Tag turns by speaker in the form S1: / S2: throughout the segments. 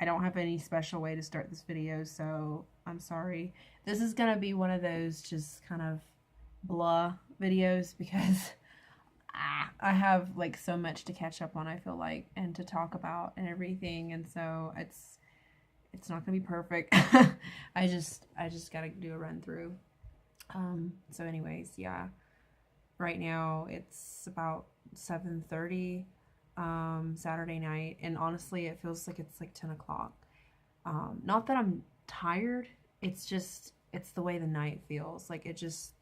S1: I don't have any special way to start this video, so I'm sorry. This is gonna be one of those just kind of blah videos because I have like so much to catch up on, I feel like, and to talk about and everything, and so it's not gonna be perfect. I just gotta do a run through. So anyways, yeah. Right now it's about 7:30 Saturday night, and honestly it feels like it's like 10 o'clock. Not that I'm tired, it's just it's the way the night feels. Like it just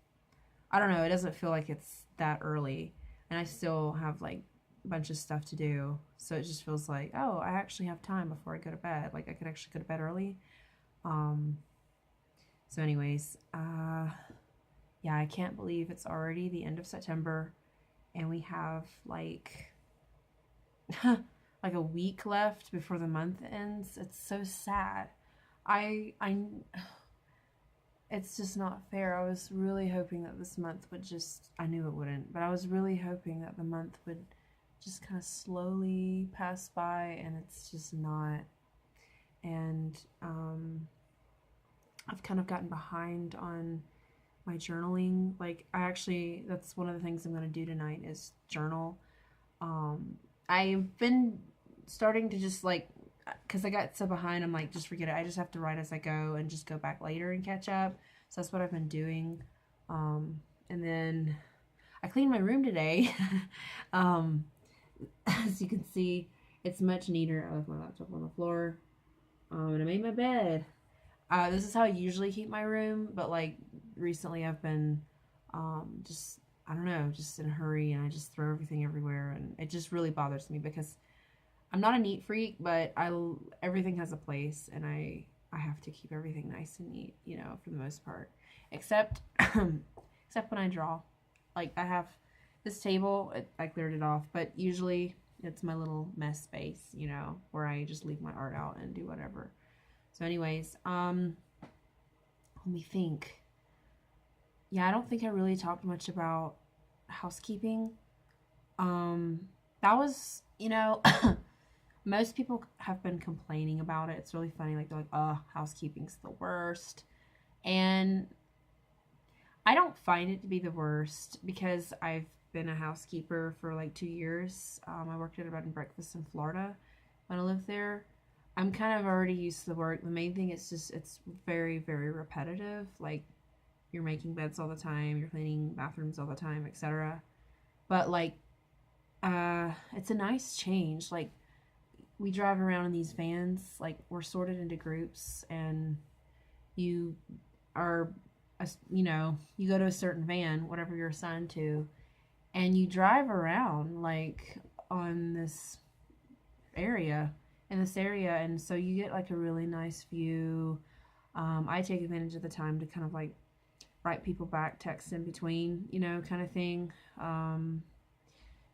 S1: I don't know, it doesn't feel like it's that early, and I still have like a bunch of stuff to do. So it just feels like, oh, I actually have time before I go to bed. Like I could actually go to bed early. Um so anyways, yeah, I can't believe it's already the end of September and we have like like a week left before the month ends. It's so sad. I it's just not fair. I was really hoping that this month would just, I knew it wouldn't, but I was really hoping that the month would just kind of slowly pass by, and it's just not. And I've kind of gotten behind on my journaling. Like that's one of the things I'm going to do tonight is journal. I've been starting to just like, because I got so behind, I'm like, just forget it. I just have to write as I go and just go back later and catch up. So that's what I've been doing. And then I cleaned my room today. um, as you can see, it's much neater. I left my laptop on the floor. And I made my bed. This is how I usually keep my room, but like recently I've been just, I don't know, just in a hurry, and I just throw everything everywhere, and it just really bothers me because I'm not a neat freak, but everything has a place, and I have to keep everything nice and neat, you know, for the most part. Except except when I draw. Like I have this table, I cleared it off, but usually it's my little mess space, you know, where I just leave my art out and do whatever. So anyways, let me think. Yeah, I don't think I really talked much about housekeeping. That was, you know, most people have been complaining about it. It's really funny. Like, they're like, oh, housekeeping's the worst. And I don't find it to be the worst because I've been a housekeeper for like 2 years. I worked at a bed and breakfast in Florida when I lived there. I'm kind of already used to the work. The main thing is just it's very, very repetitive. Like, you're making beds all the time, you're cleaning bathrooms all the time, etc. But like, it's a nice change. Like, we drive around in these vans, like we're sorted into groups, and you are, you know, you go to a certain van, whatever you're assigned to, and you drive around like on this area, and so you get like a really nice view. I take advantage of the time to kind of like write people back, text in between, you know, kind of thing. And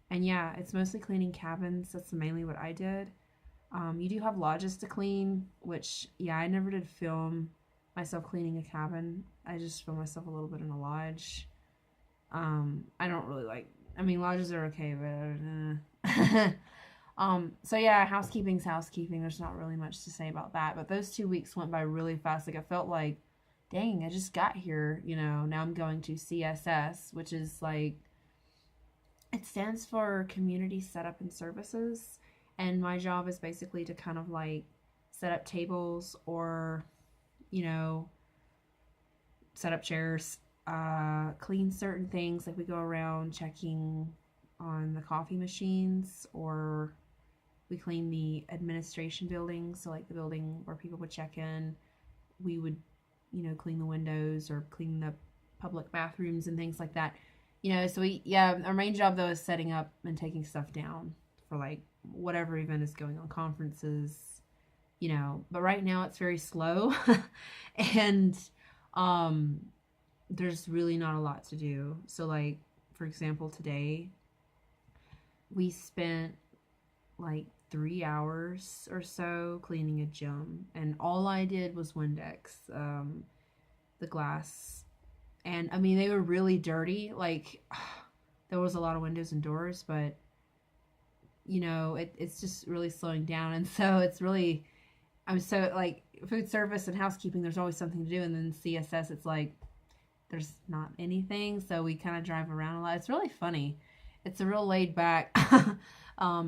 S1: yeah, it's mostly cleaning cabins. That's mainly what I did. You do have lodges to clean, which, yeah, I never did film myself cleaning a cabin. I just filmed myself a little bit in a lodge. I don't really like, I mean, lodges are okay, but so yeah, housekeeping's housekeeping. There's not really much to say about that. But those 2 weeks went by really fast. Like, I felt like, dang, I just got here, you know. Now I'm going to CSS, which is like, it stands for Community Setup and Services. And my job is basically to kind of like set up tables, or, you know, set up chairs, clean certain things. Like, we go around checking on the coffee machines, or we clean the administration building. So like the building where people would check in, we would, you know, clean the windows or clean the public bathrooms and things like that. You know, so our main job though is setting up and taking stuff down for like whatever event is going on, conferences, you know. But right now it's very slow and there's really not a lot to do. So like, for example, today we spent like 3 hours or so cleaning a gym, and all I did was Windex the glass. And I mean, they were really dirty. Like, there was a lot of windows and doors, but you know, it's just really slowing down. And so it's really, I'm so like food service and housekeeping, there's always something to do, and then CSS, it's like there's not anything, so we kind of drive around a lot. It's really funny. It's a real laid back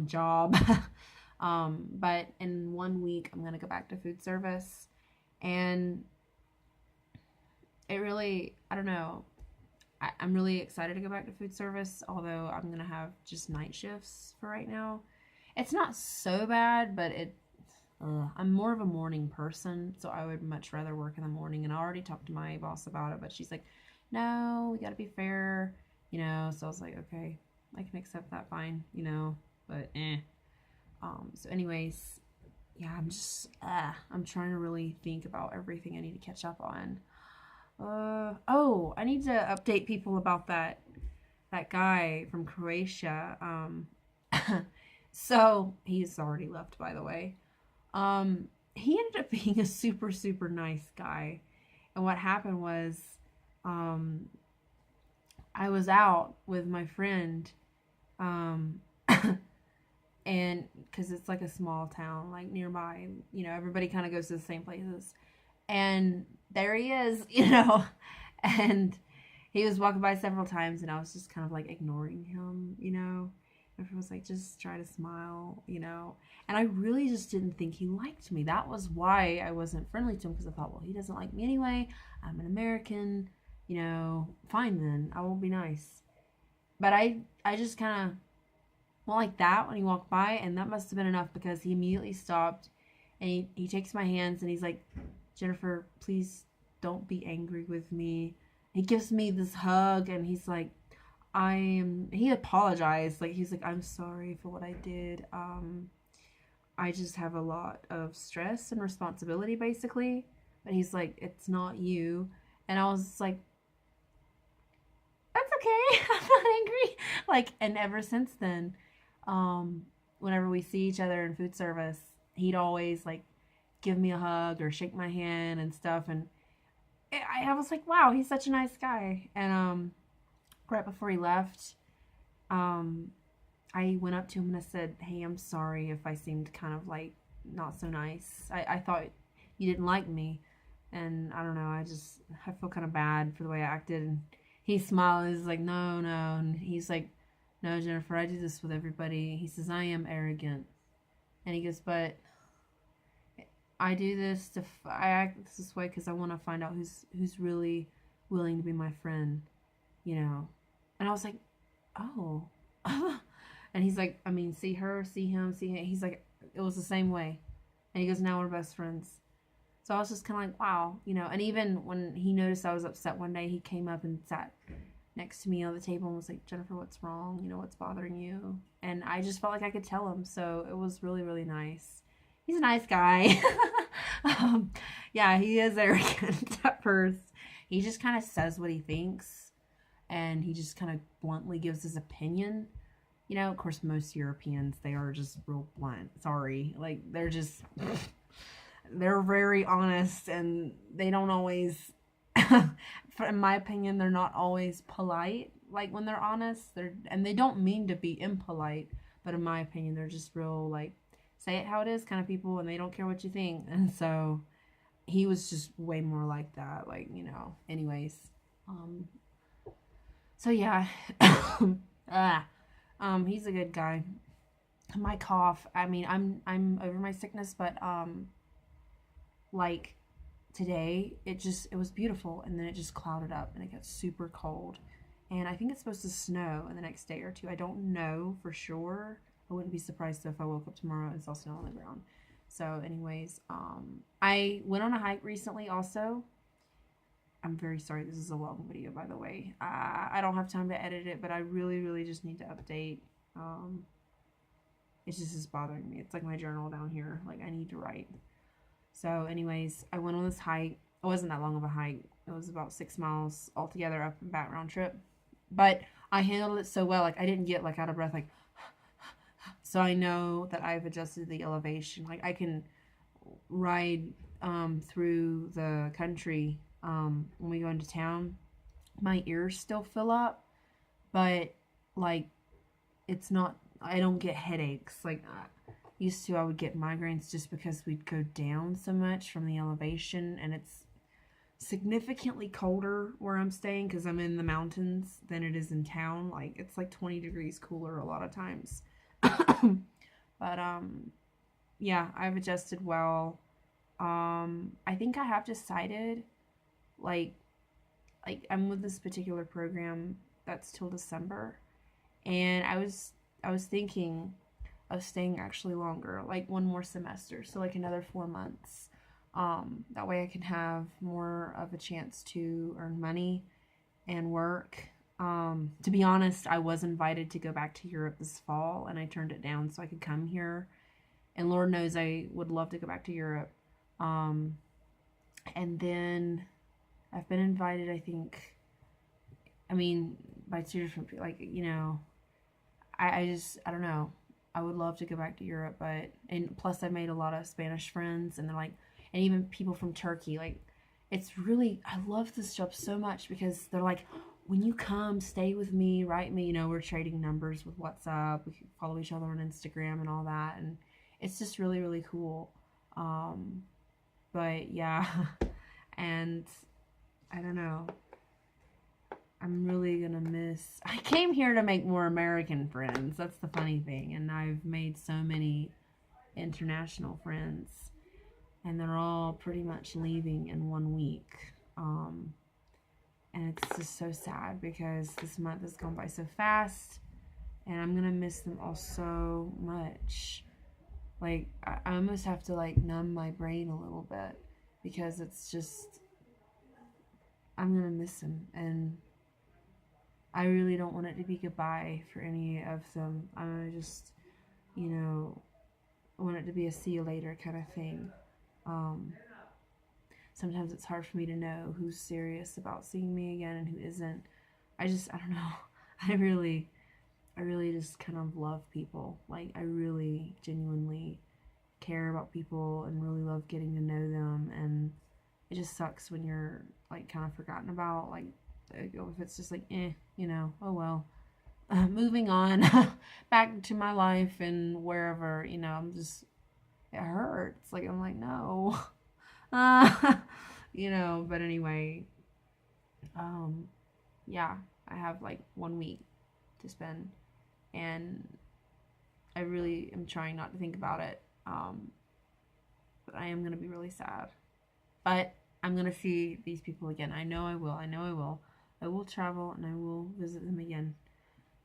S1: job. But in 1 week, I'm gonna go back to food service, and it really, I don't know. I'm really excited to go back to food service, although I'm gonna have just night shifts for right now. It's not so bad, but I'm more of a morning person, so I would much rather work in the morning. And I already talked to my boss about it, but she's like, no, we got to be fair, So I was like, okay, I can accept that, fine, but So anyways, yeah, I'm trying to really think about everything I need to catch up on. Oh, I need to update people about that guy from Croatia. So he's already left, by the way. He ended up being a super, super nice guy. And what happened was, I was out with my friend, and because it's like a small town, like nearby, everybody kind of goes to the same places. And there he is, and he was walking by several times, and I was just kind of like ignoring him, Everyone was like, just try to smile, And I really just didn't think he liked me. That was why I wasn't friendly to him, because I thought, well, he doesn't like me anyway. I'm an American, fine then. I won't be nice. But I just kind of went like that when he walked by, and that must have been enough, because he immediately stopped, and he takes my hands, and he's like, Jennifer, please don't be angry with me. He gives me this hug, and he's like, he apologized. Like, he's like, I'm sorry for what I did. I just have a lot of stress and responsibility, basically. But he's like, it's not you. And I was like, that's okay. I'm not angry. Like, and ever since then, whenever we see each other in food service, he'd always like give me a hug or shake my hand and stuff. And I was like, wow, he's such a nice guy. And right before he left, I went up to him and I said, hey, I'm sorry if I seemed kind of like not so nice. I thought you didn't like me. And I don't know, I feel kind of bad for the way I acted. And he smiled and he's like, no. And he's like, no, Jennifer, I do this with everybody. He says, I am arrogant. And he goes, but I do this I act this way because I want to find out who's really willing to be my friend, And I was like, oh. And he's like, I mean, see her, see him, see him. He's like, it was the same way. And he goes, now we're best friends. So I was just kind of like, wow, And even when he noticed I was upset one day, he came up and sat next to me on the table and was like, Jennifer, what's wrong? What's bothering you? And I just felt like I could tell him. So it was really, really nice. He's a nice guy. Yeah, he is arrogant at first. He just kind of says what he thinks, and he just kind of bluntly gives his opinion. Of course, most Europeans, they are just real blunt. Sorry. Like, they're very honest, and they don't always, in my opinion, they're not always polite. Like, when they're honest, and they don't mean to be impolite, but in my opinion, they're just real, like, say it how it is kind of people, and they don't care what you think. And so he was just way more like that, like, anyways. So yeah. He's a good guy. My cough, I mean, I'm over my sickness, but like today it was beautiful, and then it just clouded up and it got super cold, and I think it's supposed to snow in the next day or two. I don't know for sure. I wouldn't be surprised if I woke up tomorrow and saw snow on the ground. So anyways, I went on a hike recently also. I'm very sorry, this is a long video, by the way. I don't have time to edit it, but I really, really just need to update. It just is bothering me. It's like my journal down here. Like, I need to write. So anyways, I went on this hike. It wasn't that long of a hike. It was about 6 miles altogether, up and back round trip. But I handled it so well. Like, I didn't get like out of breath, like, so I know that I've adjusted the elevation. Like, I can ride through the country when we go into town. My ears still fill up, but like, it's not, I don't get headaches. Like, Used to, I would get migraines just because we'd go down so much from the elevation, and it's significantly colder where I'm staying because I'm in the mountains than it is in town. Like, it's like 20 degrees cooler a lot of times. But yeah, I've adjusted well. I think I have decided, like I'm with this particular program that's till December, and I was thinking of staying actually longer, like one more semester, so like another 4 months. That way I can have more of a chance to earn money and work. To be honest, I was invited to go back to Europe this fall, and I turned it down so I could come here. And Lord knows I would love to go back to Europe. And then I've been invited, I think, I mean, by 2 different people. Like, you know, I don't know. I would love to go back to Europe, but, and plus I made a lot of Spanish friends, and they're like, and even people from Turkey. Like, it's really, I love this job so much because they're like, when you come, stay with me, write me. You know, we're trading numbers with WhatsApp. We follow each other on Instagram and all that, and it's just really, really cool. But yeah, and I don't know. I'm really gonna miss. I came here to make more American friends. That's the funny thing, and I've made so many international friends, and they're all pretty much leaving in 1 week. And it's just so sad because this month has gone by so fast, and I'm gonna miss them all so much. Like, I almost have to like numb my brain a little bit because it's just, I'm gonna miss them, and I really don't want it to be goodbye for any of them. I just, you know, want it to be a see you later kind of thing. Sometimes it's hard for me to know who's serious about seeing me again and who isn't. I don't know. I really just kind of love people. Like, I really genuinely care about people and really love getting to know them. And it just sucks when you're like kind of forgotten about. Like, if it's just like, you know, oh well. Moving on back to my life and wherever, you know, it hurts. Like, I'm like, no. You know, but anyway, yeah, I have like 1 week to spend, and I really am trying not to think about it. But I am going to be really sad. But I'm going to see these people again. I know I will. I will travel and I will visit them again.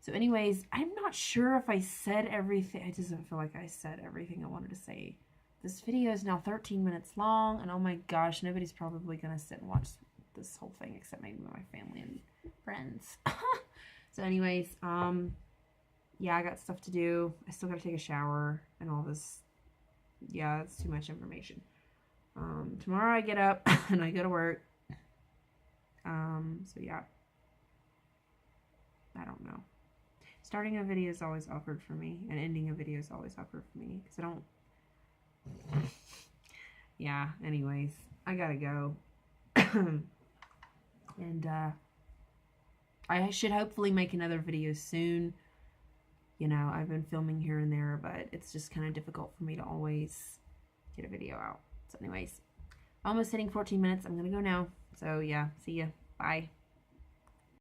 S1: So anyways, I'm not sure if I said everything. I just don't feel like I said everything I wanted to say. This video is now 13 minutes long, and oh my gosh, nobody's probably going to sit and watch this whole thing except maybe my family and friends. So anyways, yeah, I got stuff to do. I still got to take a shower and all this. Yeah, that's too much information. Tomorrow I get up and I go to work. So yeah. I don't know. Starting a video is always awkward for me, and ending a video is always awkward for me because I don't. Yeah, anyways, I gotta go. And I should hopefully make another video soon. You know, I've been filming here and there, but it's just kind of difficult for me to always get a video out. So anyways, almost hitting 14 minutes. I'm gonna go now. So yeah, see ya. Bye.